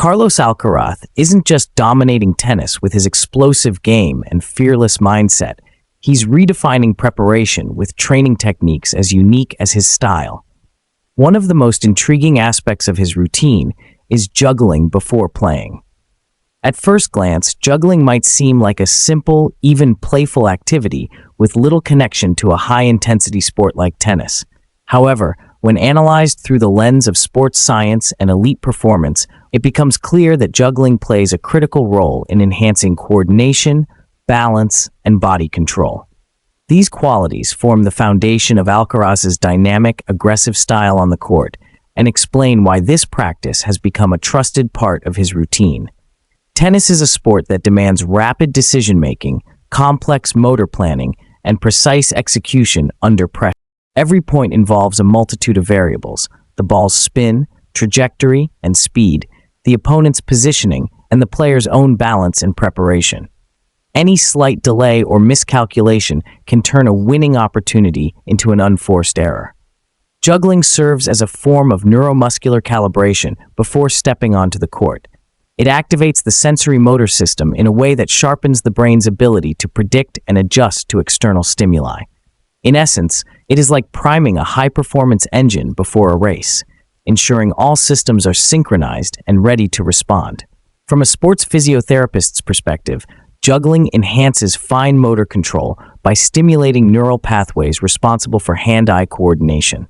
Carlos Alcaraz isn't just dominating tennis with his explosive game and fearless mindset. He's redefining preparation with training techniques as unique as his style. One of the most intriguing aspects of his routine is juggling before playing. At first glance, juggling might seem like a simple, even playful activity with little connection to a high-intensity sport like tennis. However, when analyzed through the lens of sports science and elite performance, it becomes clear that juggling plays a critical role in enhancing coordination, balance, and body control. These qualities form the foundation of Alcaraz's dynamic, aggressive style on the court and explain why this practice has become a trusted part of his routine. Tennis is a sport that demands rapid decision-making, complex motor planning, and precise execution under pressure. Every point involves a multitude of variables: the ball's spin, trajectory, and speed, the opponent's positioning, and the player's own balance and preparation. Any slight delay or miscalculation can turn a winning opportunity into an unforced error. Juggling serves as a form of neuromuscular calibration before stepping onto the court. It activates the sensory motor system in a way that sharpens the brain's ability to predict and adjust to external stimuli. In essence, it is like priming a high-performance engine before a race, ensuring all systems are synchronized and ready to respond. From a sports physiotherapist's perspective, juggling enhances fine motor control by stimulating neural pathways responsible for hand-eye coordination.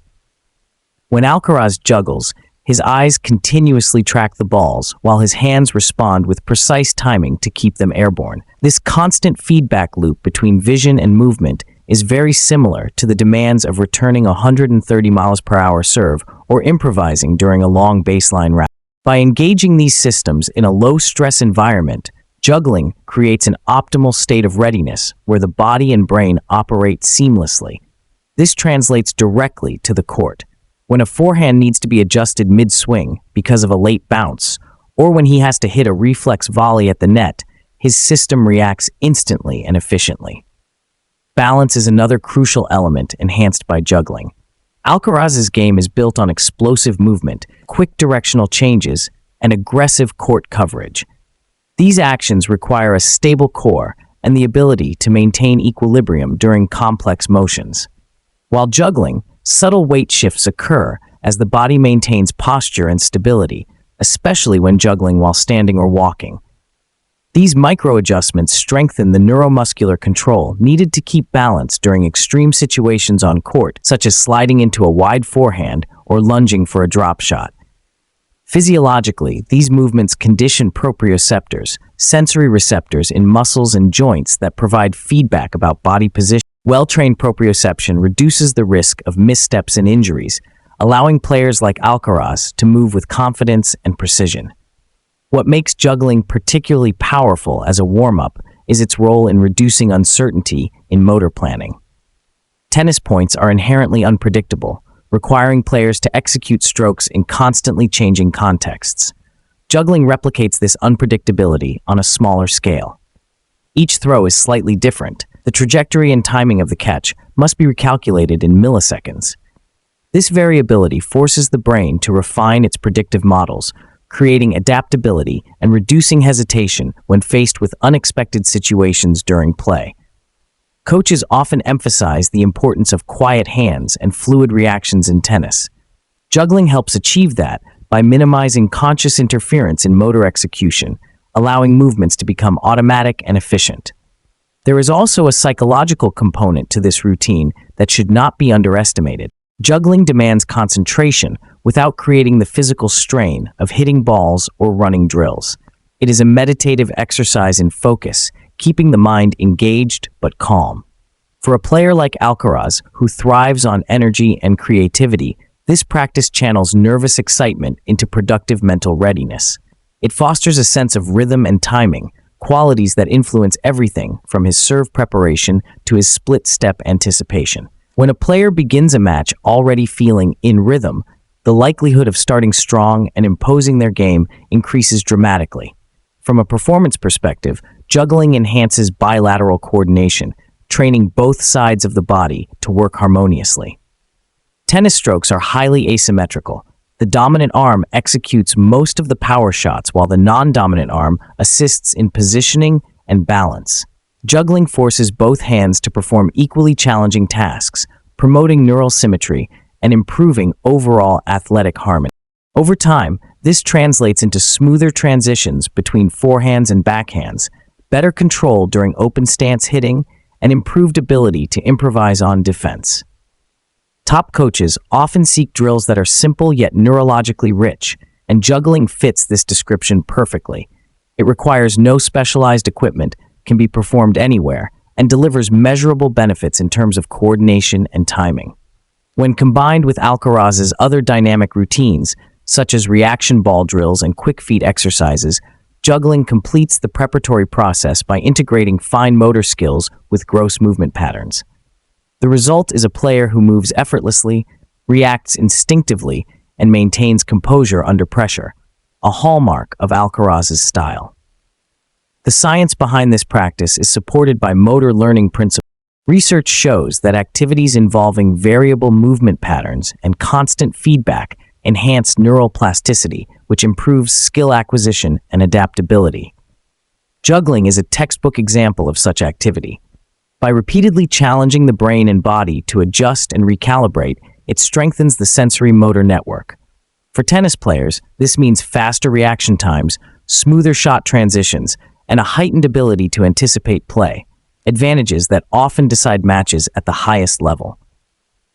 When Alcaraz juggles, his eyes continuously track the balls while his hands respond with precise timing to keep them airborne. This constant feedback loop between vision and movement is very similar to the demands of returning a 130 miles per hour serve or improvising during a long baseline round. By engaging these systems in a low-stress environment, juggling creates an optimal state of readiness where the body and brain operate seamlessly. This translates directly to the court. When a forehand needs to be adjusted mid-swing because of a late bounce, or when he has to hit a reflex volley at the net, his system reacts instantly and efficiently. Balance is another crucial element enhanced by juggling. Alcaraz's game is built on explosive movement, quick directional changes, and aggressive court coverage. These actions require a stable core and the ability to maintain equilibrium during complex motions. While juggling, subtle weight shifts occur as the body maintains posture and stability, especially when juggling while standing or walking. These micro-adjustments strengthen the neuromuscular control needed to keep balance during extreme situations on court, such as sliding into a wide forehand or lunging for a drop shot. Physiologically, these movements condition proprioceptors, sensory receptors in muscles and joints that provide feedback about body position. Well-trained proprioception reduces the risk of missteps and injuries, allowing players like Alcaraz to move with confidence and precision. What makes juggling particularly powerful as a warm-up is its role in reducing uncertainty in motor planning. Tennis points are inherently unpredictable, requiring players to execute strokes in constantly changing contexts. Juggling replicates this unpredictability on a smaller scale. Each throw is slightly different. The trajectory and timing of the catch must be recalculated in milliseconds. This variability forces the brain to refine its predictive models, creating adaptability and reducing hesitation when faced with unexpected situations during play. Coaches often emphasize the importance of quiet hands and fluid reactions in tennis. Juggling helps achieve that by minimizing conscious interference in motor execution, allowing movements to become automatic and efficient. There is also a psychological component to this routine that should not be underestimated. Juggling demands concentration without creating the physical strain of hitting balls or running drills. It is a meditative exercise in focus, keeping the mind engaged but calm. For a player like Alcaraz, who thrives on energy and creativity, this practice channels nervous excitement into productive mental readiness. It fosters a sense of rhythm and timing, qualities that influence everything from his serve preparation to his split-step anticipation. When a player begins a match already feeling in rhythm, the likelihood of starting strong and imposing their game increases dramatically. From a performance perspective, juggling enhances bilateral coordination, training both sides of the body to work harmoniously. Tennis strokes are highly asymmetrical. The dominant arm executes most of the power shots while the non-dominant arm assists in positioning and balance. Juggling forces both hands to perform equally challenging tasks, promoting neural symmetry and improving overall athletic harmony. Over time, this translates into smoother transitions between forehands and backhands, better control during open stance hitting, and improved ability to improvise on defense. Top coaches often seek drills that are simple yet neurologically rich, and juggling fits this description perfectly. It requires no specialized equipment, can be performed anywhere, and delivers measurable benefits in terms of coordination and timing. When combined with Alcaraz's other dynamic routines, such as reaction ball drills and quick feet exercises, juggling completes the preparatory process by integrating fine motor skills with gross movement patterns. The result is a player who moves effortlessly, reacts instinctively, and maintains composure under pressure, a hallmark of Alcaraz's style. The science behind this practice is supported by motor learning principles. Research shows that activities involving variable movement patterns and constant feedback enhance neural plasticity, which improves skill acquisition and adaptability. Juggling is a textbook example of such activity. By repeatedly challenging the brain and body to adjust and recalibrate, it strengthens the sensory motor network. For tennis players, this means faster reaction times, smoother shot transitions, and a heightened ability to anticipate play, advantages that often decide matches at the highest level.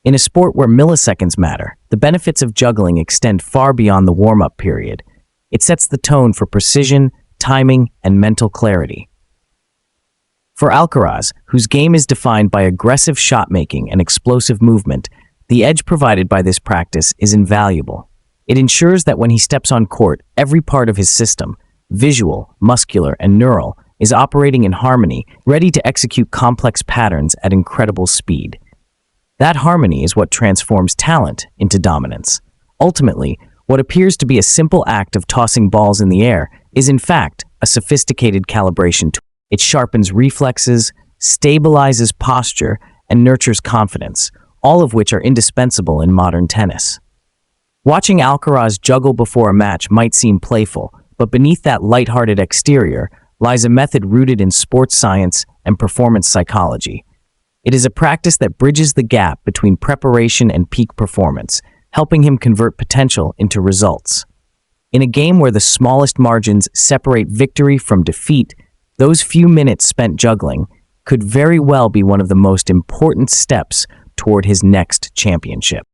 In a sport where milliseconds matter, the benefits of juggling extend far beyond the warm-up period. It sets the tone for precision, timing, and mental clarity. For Alcaraz, whose game is defined by aggressive shot-making and explosive movement, the edge provided by this practice is invaluable. It ensures that when he steps on court, every part of his system, visual, muscular, and neural, is operating in harmony, ready to execute complex patterns at incredible speed. That harmony is what transforms talent into dominance. Ultimately, what appears to be a simple act of tossing balls in the air is in fact a sophisticated calibration tool. It sharpens reflexes, stabilizes posture, and nurtures confidence, all of which are indispensable in modern tennis. Watching Alcaraz juggle before a match might seem playful, but beneath that lighthearted exterior lies a method rooted in sports science and performance psychology. It is a practice that bridges the gap between preparation and peak performance, helping him convert potential into results. In a game where the smallest margins separate victory from defeat, those few minutes spent juggling could very well be one of the most important steps toward his next championship.